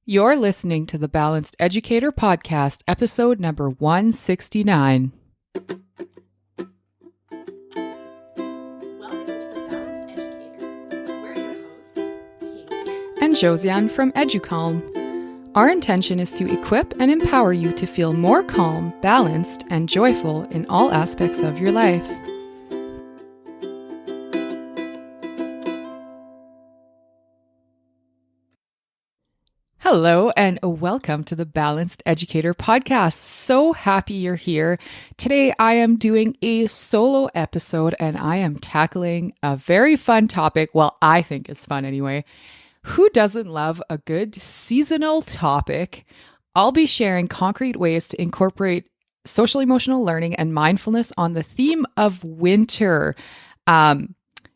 You're listening to the Balanced Educator Podcast, episode number 169. Welcome to the Balanced Educator. We're your hosts, Kate And Josiane from EduCalm. Our intention is to equip and empower you to feel more calm, balanced, and joyful in all aspects of your life. Hello and welcome to the Balanced Educator Podcast. So happy you're here. Today I am doing a solo episode and I am tackling a very fun topic. Well, I think it's fun anyway. Who doesn't love a good seasonal topic? I'll be sharing concrete ways to incorporate social emotional learning and mindfulness on the theme of winter.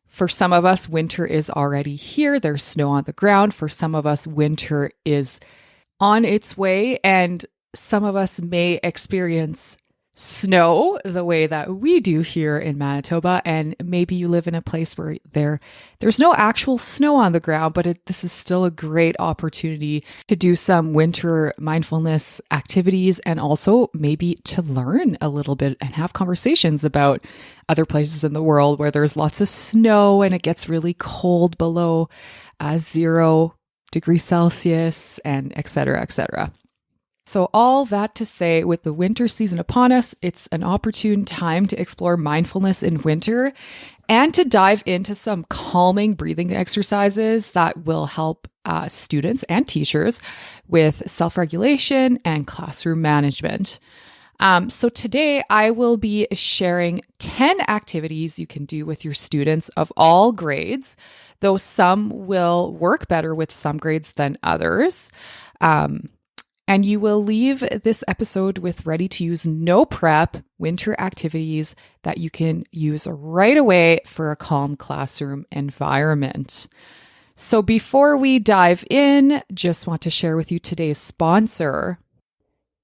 For some of us, winter is already here. There's snow on the ground. For some of us, winter is on its way, and some of us may experience snow the way that we do here in Manitoba. And maybe you live in a place where there's no actual snow on the ground, but this is still a great opportunity to do some winter mindfulness activities and also maybe to learn a little bit and have conversations about other places in the world where there's lots of snow and it gets really cold below 0 degrees Celsius and et cetera, et cetera. So all that to say, with the winter season upon us, it's an opportune time to explore mindfulness in winter and to dive into some calming breathing exercises that will help students and teachers with self-regulation and classroom management. So today I will be sharing 10 activities you can do with your students of all grades, though some will work better with some grades than others. And you will leave this episode with ready-to-use, no prep winter activities that you can use right away for a calm classroom environment. So before we dive in, just want to share with you today's sponsor.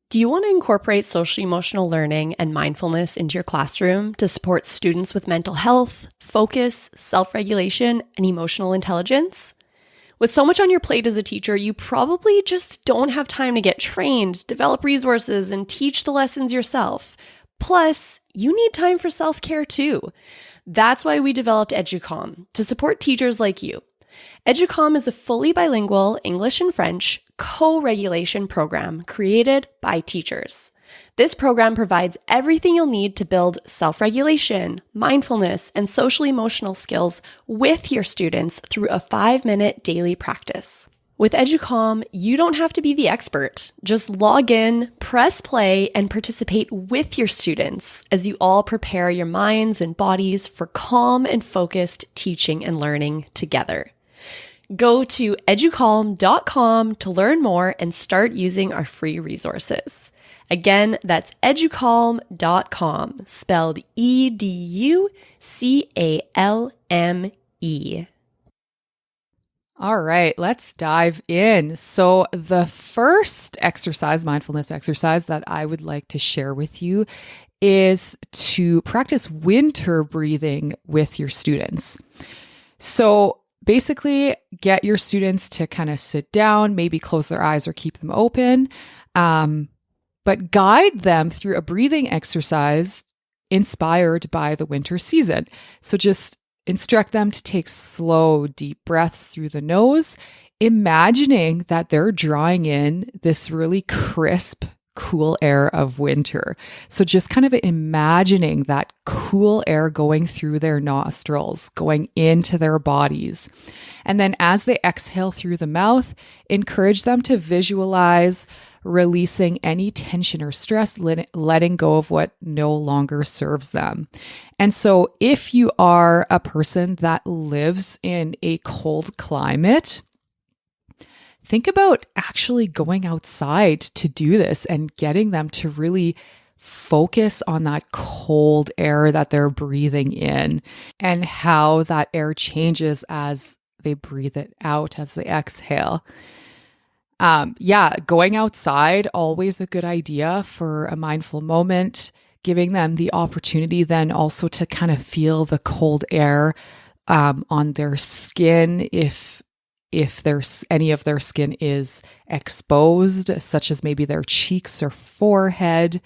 Do you want to incorporate social emotional learning and mindfulness into your classroom to support students with mental health, focus, self-regulation, and emotional intelligence? With so much on your plate as a teacher, you probably just don't have time to get trained, develop resources, and teach the lessons yourself. Plus, you need time for self-care too. That's why we developed EduCalm, to support teachers like you. EduCalm is a fully bilingual English and French co-regulation program created by teachers. This program provides everything you'll need to build self-regulation, mindfulness, and social-emotional skills with your students through a 5-minute daily practice. With EduCalm, you don't have to be the expert. Just log in, press play, and participate with your students as you all prepare your minds and bodies for calm and focused teaching and learning together. Go to educalm.com to learn more and start using our free resources. Again, that's educalm.com, spelled EduCalme. All right, let's dive in. So the first mindfulness exercise that I would like to share with you is to practice winter breathing with your students. So basically, get your students to kind of sit down, maybe close their eyes or keep them open, but guide them through a breathing exercise inspired by the winter season. So just instruct them to take slow, deep breaths through the nose, imagining that they're drawing in this really crisp, cool air of winter. So just kind of imagining that cool air going through their nostrils, going into their bodies. And then as they exhale through the mouth, encourage them to visualize releasing any tension or stress, letting go of what no longer serves them. And so if you are a person that lives in a cold climate, think about actually going outside to do this and getting them to really focus on that cold air that they're breathing in and how that air changes as they breathe it out, as they exhale. Going outside, always a good idea for a mindful moment, giving them the opportunity then also to kind of feel the cold air on their skin if if there's any of their skin is exposed, such as maybe their cheeks or forehead.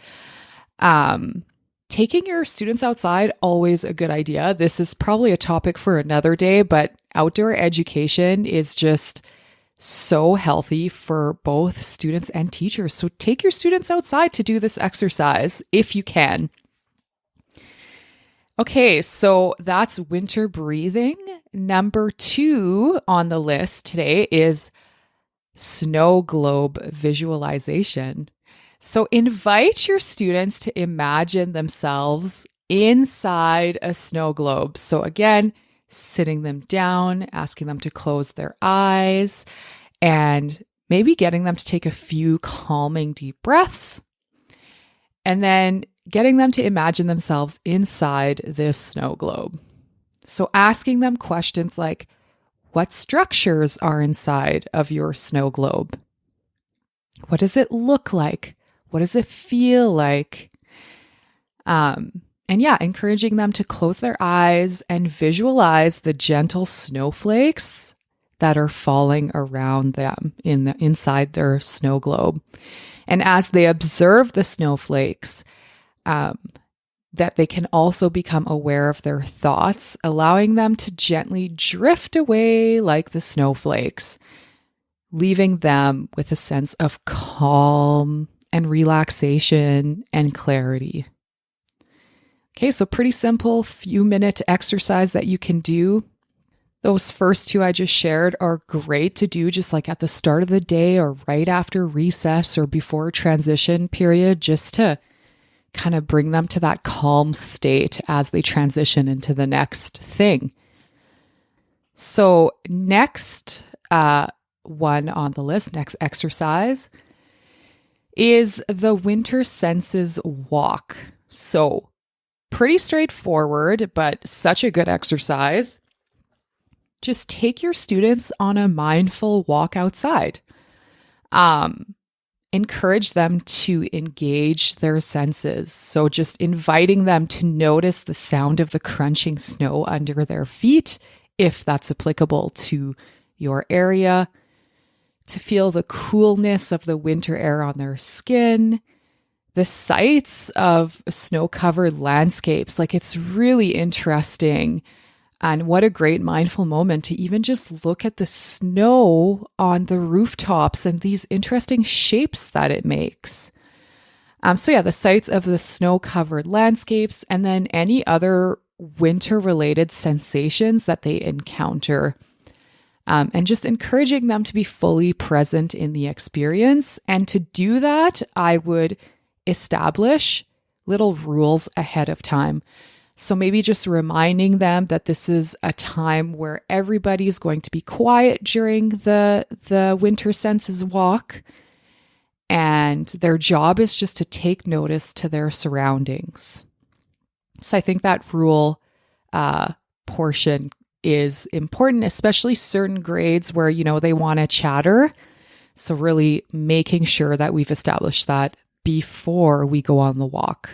Taking your students outside, always a good idea. This is probably a topic for another day, but outdoor education is just so healthy for both students and teachers. So take your students outside to do this exercise if you can. Okay, so that's winter breathing. Number 2 on the list today is snow globe visualization. So invite your students to imagine themselves inside a snow globe. So again, sitting them down, asking them to close their eyes, and maybe getting them to take a few calming deep breaths. And then getting them to imagine themselves inside this snow globe. So asking them questions like, what structures are inside of your snow globe? What does it look like? What does it feel like? And yeah, encouraging them to close their eyes and visualize the gentle snowflakes that are falling around them inside their snow globe. And as they observe the snowflakes, that they can also become aware of their thoughts, allowing them to gently drift away like the snowflakes, leaving them with a sense of calm and relaxation and clarity. Okay, so pretty simple few-minute exercise that you can do. Those first 2 I just shared are great to do just like at the start of the day or right after recess or before transition period, just to kind of bring them to that calm state as they transition into the next thing. So next one on the list, next exercise, is the winter senses walk. So pretty straightforward, but such a good exercise. Just take your students on a mindful walk outside. Encourage them to engage their senses. So just inviting them to notice the sound of the crunching snow under their feet, if that's applicable to your area, to feel the coolness of the winter air on their skin, the sights of snow-covered landscapes. Like, it's really interesting. And what a great mindful moment to even just look at the snow on the rooftops and these interesting shapes that it makes. So yeah, the sights of the snow-covered landscapes, and then any other winter-related sensations that they encounter. And just encouraging them to be fully present in the experience. And to do that, I would establish little rules ahead of time. So maybe just reminding them that this is a time where everybody's going to be quiet during the winter senses walk. And their job is just to take notice to their surroundings. So I think that rule portion is important, especially certain grades where, they want to chatter. So really making sure that we've established that before we go on the walk.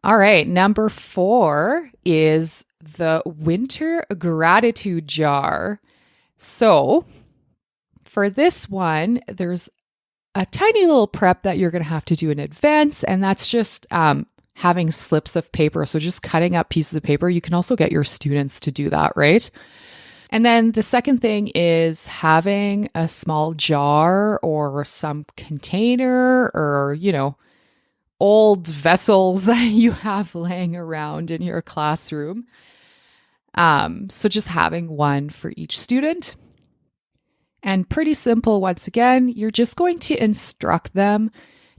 All right, number 4 is the winter gratitude jar. So for this one, there's a tiny little prep that you're going to have to do in advance, and that's just having slips of paper. So just cutting up pieces of paper. You can also get your students to do that, right? And then the second thing is having a small jar or some container or, old vessels that you have laying around in your classroom. So just having one for each student. And pretty simple, once again, you're just going to instruct them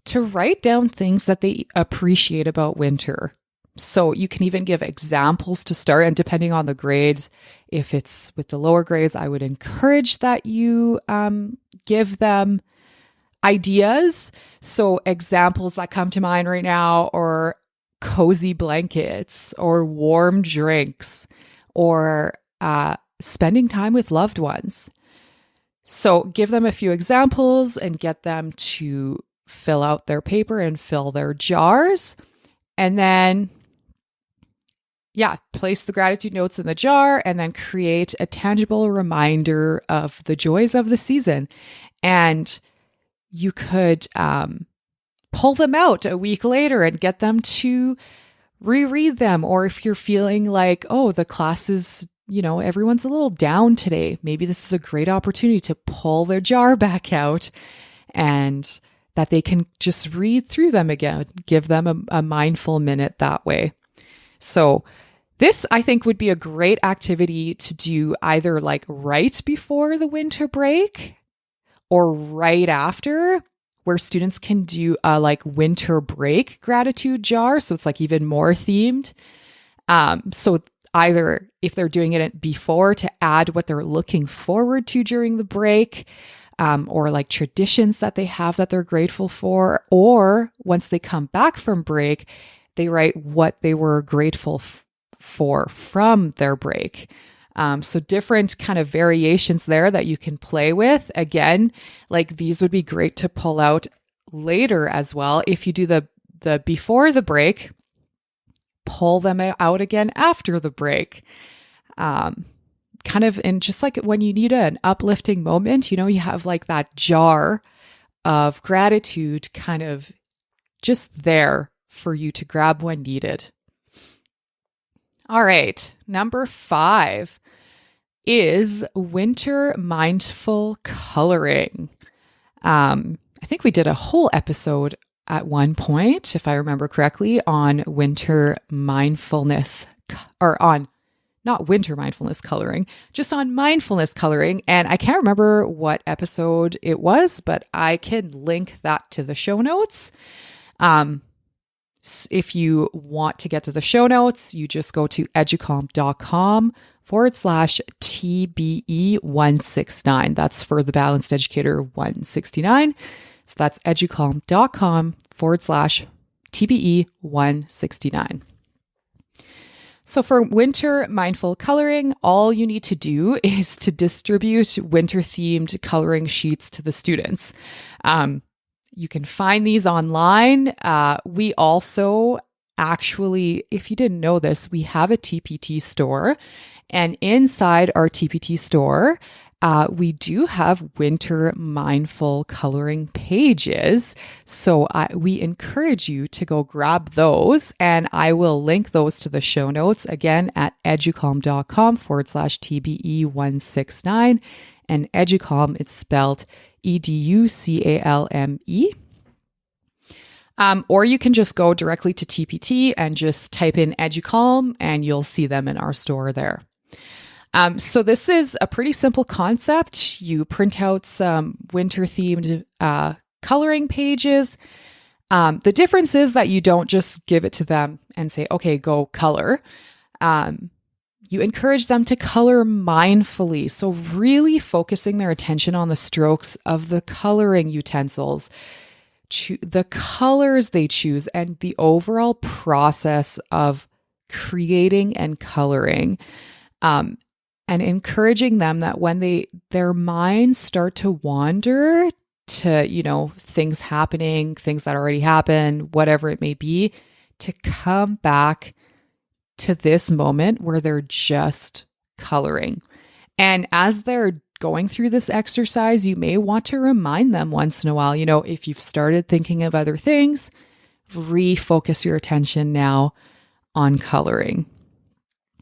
to write down things that they appreciate about winter. So you can even give examples to start, and depending on the grades, if it's with the lower grades, I would encourage that you give them ideas. So examples that come to mind right now are cozy blankets or warm drinks or spending time with loved ones. So give them a few examples and get them to fill out their paper and fill their jars. And then place the gratitude notes in the jar and then create a tangible reminder of the joys of the season. And you could pull them out a week later and get them to reread them. Or if you're feeling like, oh, the class is, everyone's a little down today, maybe this is a great opportunity to pull their jar back out and that they can just read through them again, give them a mindful minute that way. So this, I think, would be a great activity to do either like right before the winter break or right after, where students can do a like winter break gratitude jar. So it's like even more themed. So either if they're doing it before to add what they're looking forward to during the break, or like traditions that they have that they're grateful for, or once they come back from break, they write what they were grateful for from their break. So different kind of variations there that you can play with. Again, like these would be great to pull out later as well. If you do the before the break, pull them out again after the break. Kind of, and just like when you need an uplifting moment, you have like that jar of gratitude kind of just there for you to grab when needed. All right, number 5 is winter mindful coloring. I think we did a whole episode at one point, if I remember correctly, on winter mindfulness, or on not winter mindfulness coloring, just on mindfulness coloring. And I can't remember what episode it was, but I can link that to the show notes. If you want to get to the show notes, you just go to educalm.com/TBE169. That's for the Balanced Educator 169. So that's educalm.com/TBE169. So for winter mindful coloring, all you need to do is to distribute winter-themed coloring sheets to the students. You can find these online. We also actually, if you didn't know this, we have a TPT store. And inside our TPT store, we do have winter mindful coloring pages. So we encourage you to go grab those, and I will link those to the show notes again at educalm.com/TBE169. And educalm, it's spelled EDUCALME. Or you can just go directly to TPT and just type in educalm and you'll see them in our store there. So this is a pretty simple concept. You print out some winter-themed coloring pages. The difference is that you don't just give it to them and say, okay, go color. You encourage them to color mindfully. So really focusing their attention on the strokes of the coloring utensils, the colors they choose, and the overall process of creating and coloring. And encouraging them that when their minds start to wander to, things happening, things that already happened, whatever it may be, to come back to this moment where they're just coloring. And as they're going through this exercise, you may want to remind them once in a while, if you've started thinking of other things, refocus your attention now on coloring.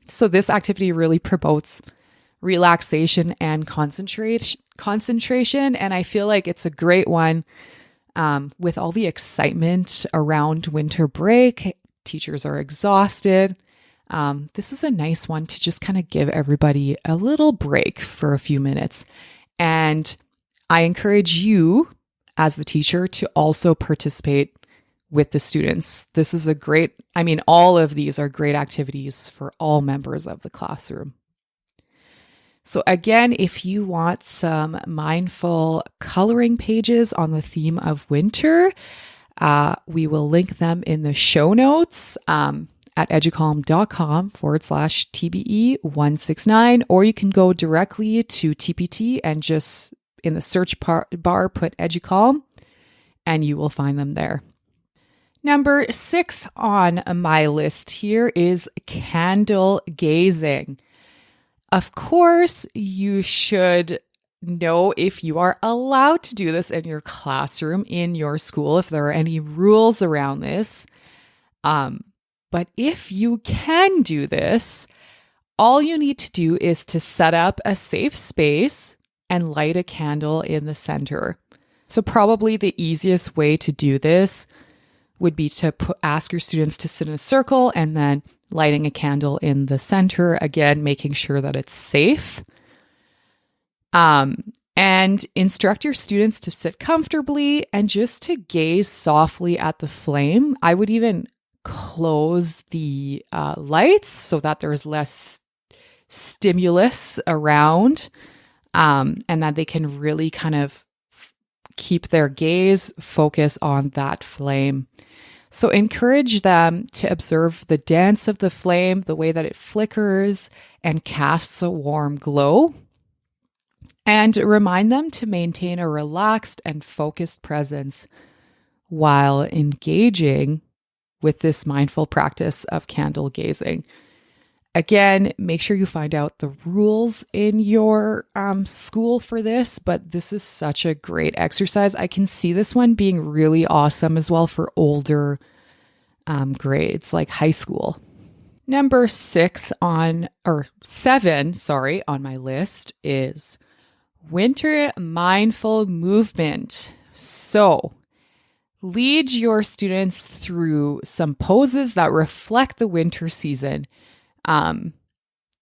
So this activity really promotes relaxation and concentration. And I feel like it's a great one with all the excitement around winter break. Teachers are exhausted. This is a nice one to just kind of give everybody a little break for a few minutes. And I encourage you as the teacher to also participate with the students. This is all of these are great activities for all members of the classroom. So again, if you want some mindful coloring pages on the theme of winter, we will link them in the show notes at educalm.com/TBE169, or you can go directly to TPT and just in the search bar put educalm and you will find them there. Number 6 on my list here is candle gazing. Of course, you should know if you are allowed to do this in your classroom, in your school, if there are any rules around this. But if you can do this, all you need to do is to set up a safe space and light a candle in the center. So probably the easiest way to do this would be to ask your students to sit in a circle and then lighting a candle in the center, again, making sure that it's safe. And instruct your students to sit comfortably and just to gaze softly at the flame. I would even close the lights so that there's less stimulus around, and that they can really kind of keep their gaze focus on that flame. So encourage them to observe the dance of the flame, the way that it flickers and casts a warm glow. And remind them to maintain a relaxed and focused presence while engaging with this mindful practice of candle gazing. Again, make sure you find out the rules in your school for this, but this is such a great exercise. I can see this one being really awesome as well for older grades, like high school. Number 7 on my list is winter mindful movement. So lead your students through some poses that reflect the winter season.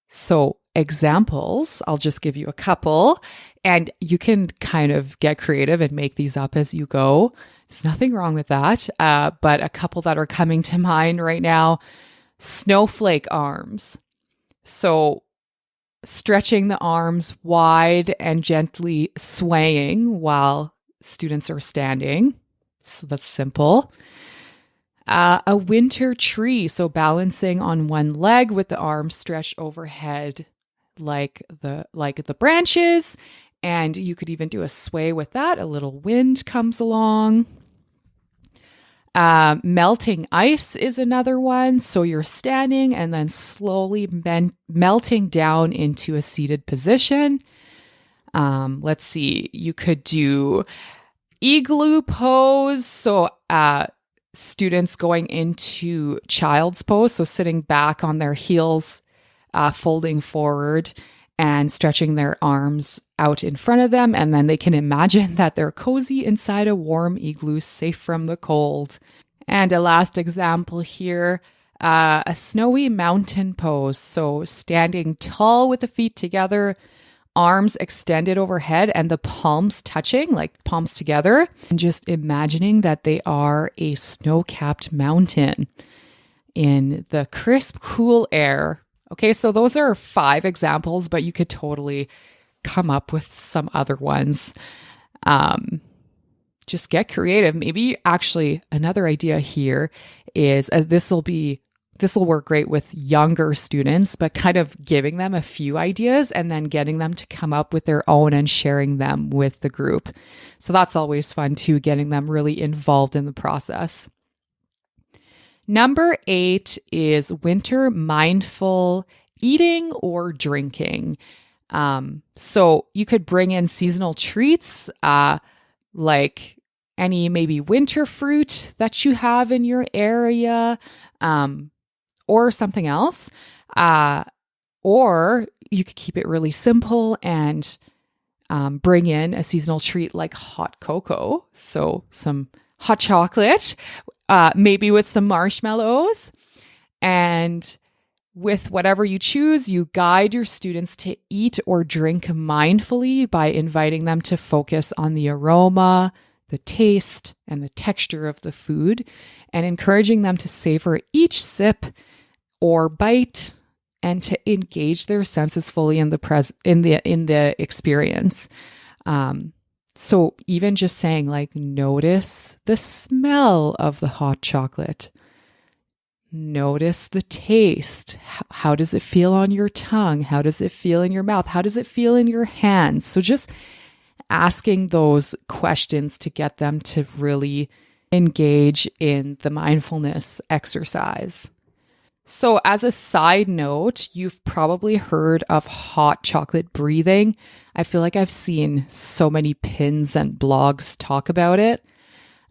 So examples, I'll just give you a couple, and you can kind of get creative and make these up as you go. There's nothing wrong with that. But a couple that are coming to mind right now, snowflake arms. So stretching the arms wide and gently swaying while students are standing. So that's simple. A winter tree. So balancing on one leg with the arms stretched overhead like the branches. And you could even do a sway with that. A little wind comes along. Melting ice is another one. So you're standing and then slowly melting down into a seated position. Let's see. You could do igloo pose. So students going into child's pose. So sitting back on their heels, folding forward and stretching their arms out in front of them. And then they can imagine that they're cozy inside a warm igloo, safe from the cold. And a last example here, a snowy mountain pose. So standing tall with the feet together, arms extended overhead and the palms touching, like palms together. And just imagining that they are a snow-capped mountain in the crisp, cool air. Okay, so those are 5 examples, but you could totally come up with some other ones. Just get creative. Maybe actually another idea here is this will work great with younger students, but kind of giving them a few ideas and then getting them to come up with their own and sharing them with the group. So that's always fun too, getting them really involved in the process. Number 8 is winter mindful eating or drinking. So you could bring in seasonal treats, like any maybe winter fruit that you have in your area, or something else. Or you could keep it really simple and bring in a seasonal treat like hot cocoa. So some hot chocolate, maybe with some marshmallows. And with whatever you choose, you guide your students to eat or drink mindfully by inviting them to focus on the aroma, the taste, and the texture of the food, and encouraging them to savor each sip or bite and to engage their senses fully in the experience. So even just saying like, notice the smell of the hot chocolate. Notice the taste. How does it feel on your tongue? How does it feel in your mouth? How does it feel in your hands? So just asking those questions to get them to really engage in the mindfulness exercise. So as a side note, you've probably heard of hot chocolate breathing. I feel like I've seen so many pins and blogs talk about it.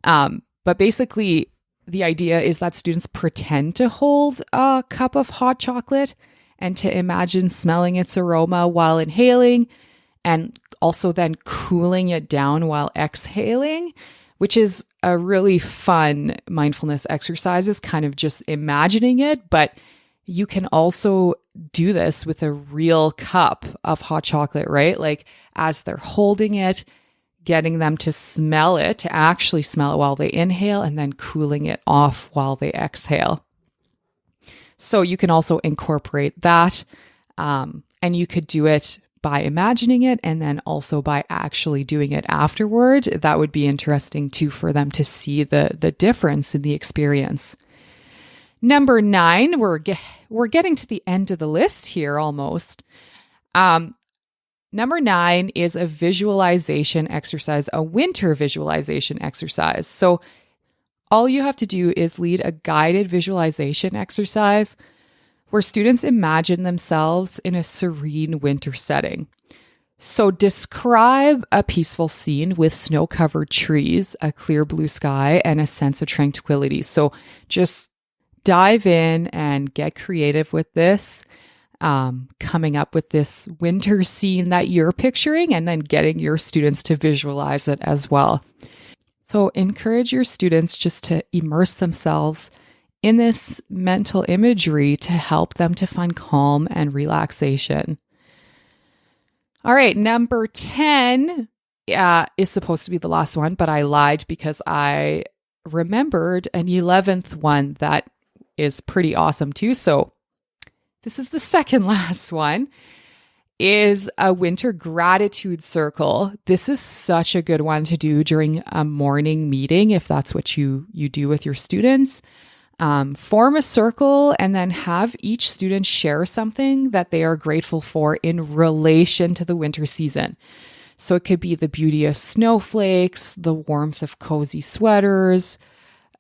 But basically, the idea is that students pretend to hold a cup of hot chocolate and to imagine smelling its aroma while inhaling and also then cooling it down while exhaling, which is a really fun mindfulness exercise, is kind of just imagining it. But you can also do this with a real cup of hot chocolate, right? Like as they're holding it, getting them to smell it, to actually smell it while they inhale, and then cooling it off while they exhale. So you can also incorporate that. And you could do it by imagining it and then also by actually doing it afterward. That would be interesting too for them to see the difference in the experience. Number 9, we're getting to the end of the list here almost. Number 9 is a visualization exercise, a winter visualization exercise. So all you have to do is lead a guided visualization exercise where students imagine themselves in a serene winter setting. So describe a peaceful scene with snow-covered trees, a clear blue sky, and a sense of tranquility. So just dive in and get creative with this, coming up with this winter scene that you're picturing and then getting your students to visualize it as well. So encourage your students just to immerse themselves in this mental imagery to help them to find calm and relaxation. All right, number 10 is supposed to be the last one, but I lied because I remembered an 11th one that is pretty awesome too. So this is the second last one, is a winter gratitude circle. This is such a good one to do during a morning meeting if that's what you do with your students. Form a circle and then have each student share something that they are grateful for in relation to the winter season. So it could be the beauty of snowflakes, the warmth of cozy sweaters,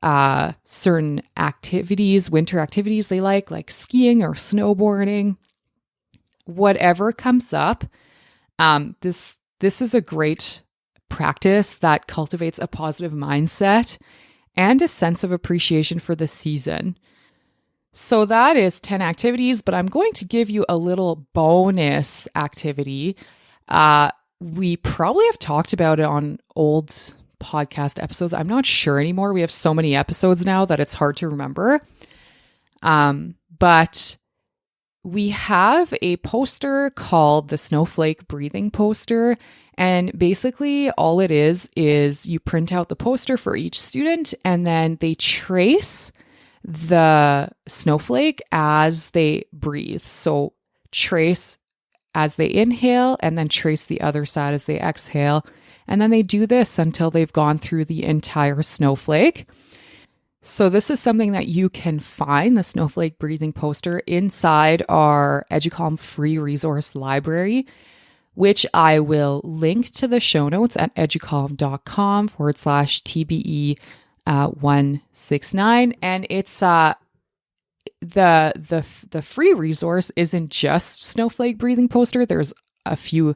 certain activities, winter activities they like skiing or snowboarding, whatever comes up. This is a great practice that cultivates a positive mindset and a sense of appreciation for the season. So that is 10 activities, but I'm going to give you a little bonus activity. We probably have talked about it on old podcast episodes. I'm not sure anymore. We have so many episodes now that it's hard to remember. But we have a poster called the Snowflake Breathing Poster. And basically all it is you print out the poster for each student and then they trace the snowflake as they breathe. So trace as they inhale and then trace the other side as they exhale. And then they do this until they've gone through the entire snowflake. So this is something that you can find, the Snowflake Breathing Poster, inside our EduCalm free resource library, which I will link to the show notes at educalm.com/TBE 169. And it's the free resource isn't just Snowflake Breathing Poster. There's a few, I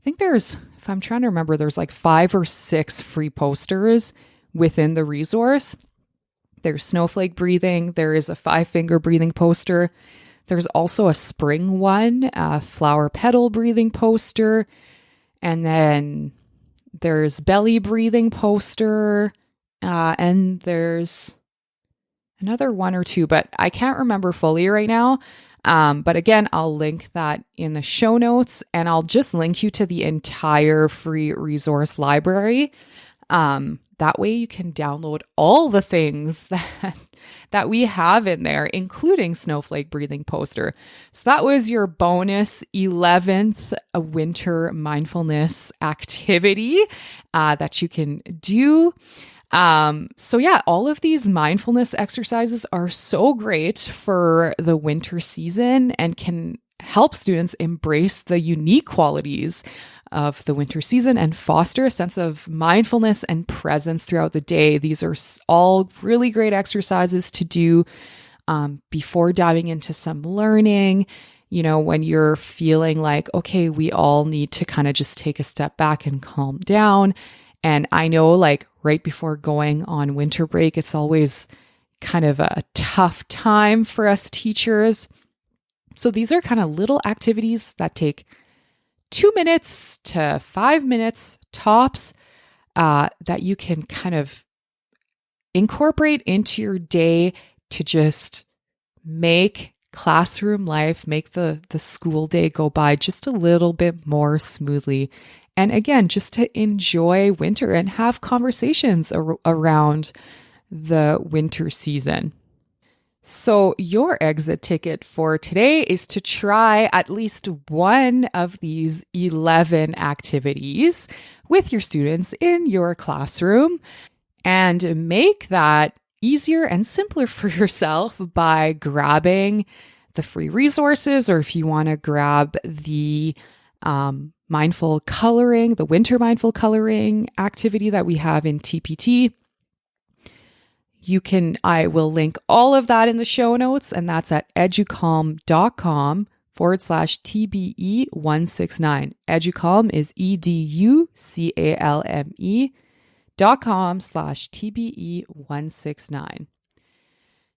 think there's, if I'm trying to remember, there's like 5 or 6 free posters within the resource. There's snowflake breathing. There is a 5-finger breathing poster. There's also a spring one, a flower petal breathing poster. And then there's belly breathing poster. And there's another 1 or 2, but I can't remember fully right now. But again, I'll link that in the show notes and I'll just link you to the entire free resource library. That way you can download all the things that we have in there, including Snowflake Breathing Poster. So that was your bonus 11th winter mindfulness activity that you can do. So yeah, all of these mindfulness exercises are so great for the winter season and can help students embrace the unique qualities of the winter season and foster a sense of mindfulness and presence throughout the day. These are all really great exercises to do before diving into some learning. You know, when you're feeling like, okay, we all need to kind of just take a step back and calm down. And I know, like, right before going on winter break, it's always kind of a tough time for us teachers. So these are kind of little activities that take 2 minutes to 5 minutes tops that you can kind of incorporate into your day to just make classroom life, make the school day go by just a little bit more smoothly. And again, just to enjoy winter and have conversations around the winter season. So your exit ticket for today is to try at least one of these 11 activities with your students in your classroom and make that easier and simpler for yourself by grabbing the free resources, or if you want to grab the mindful coloring, the winter mindful coloring activity that we have in TPT. I will link all of that in the show notes, and that's at educalm.com/TBE169. Educalm is educalme.com/TBE169.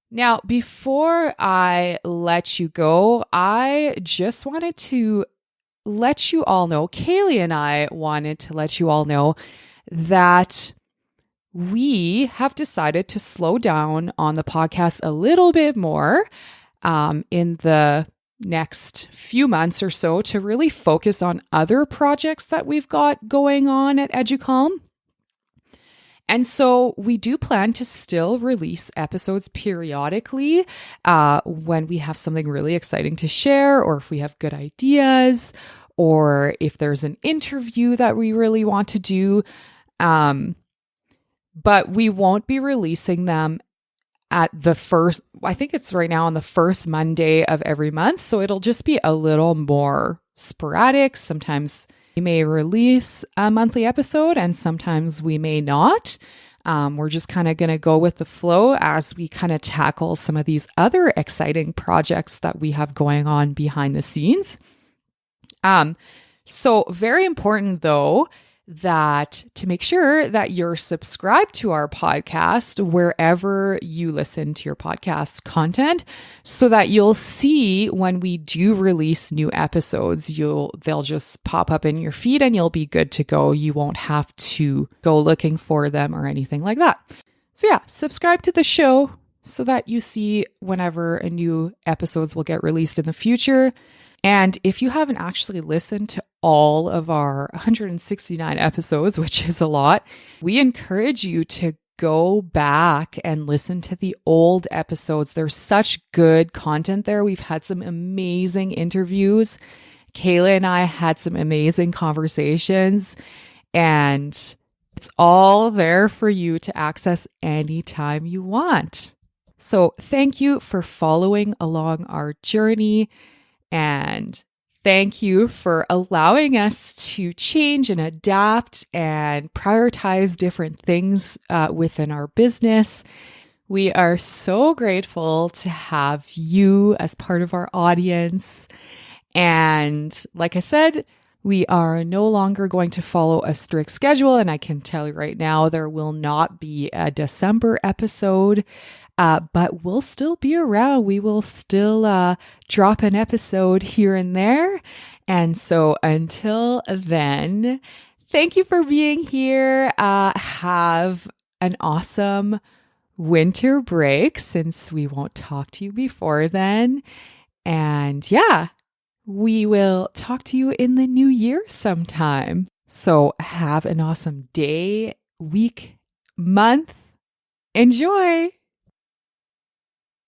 Now, before I let you go, I just wanted to let you all know, Kaylee and I wanted to let you all know that we have decided to slow down on the podcast a little bit more in the next few months or so to really focus on other projects that we've got going on at Educalm. And so we do plan to still release episodes periodically when we have something really exciting to share, or if we have good ideas, or if there's an interview that we really want to do. But we won't be releasing them at the first, I think it's right now on the first Monday of every month. So it'll just be a little more sporadic. Sometimes we may release a monthly episode and sometimes we may not. We're just kind of going to go with the flow as we kind of tackle some of these other exciting projects that we have going on behind the scenes. So very important though, that to make sure that you're subscribed to our podcast wherever you listen to your podcast content, so that you'll see when we do release new episodes, they'll just pop up in your feed and you'll be good to go. You won't have to go looking for them or anything like that. So yeah, subscribe to the show so that you see whenever a new episodes will get released in the future. And if you haven't actually listened to all of our 169 episodes, which is a lot, we encourage you to go back and listen to the old episodes. There's such good content there. We've had some amazing interviews. Kayla and I had some amazing conversations, and it's all there for you to access anytime you want. So thank you for following along our journey. And thank you for allowing us to change and adapt and prioritize different things within our business. We are so grateful to have you as part of our audience. And like I said, we are no longer going to follow a strict schedule. And I can tell you right now, there will not be a December episode. But we'll still be around. We will still drop an episode here and there. And so until then, thank you for being here. Have an awesome winter break, since we won't talk to you before then. And yeah, we will talk to you in the new year sometime. So have an awesome day, week, month. Enjoy!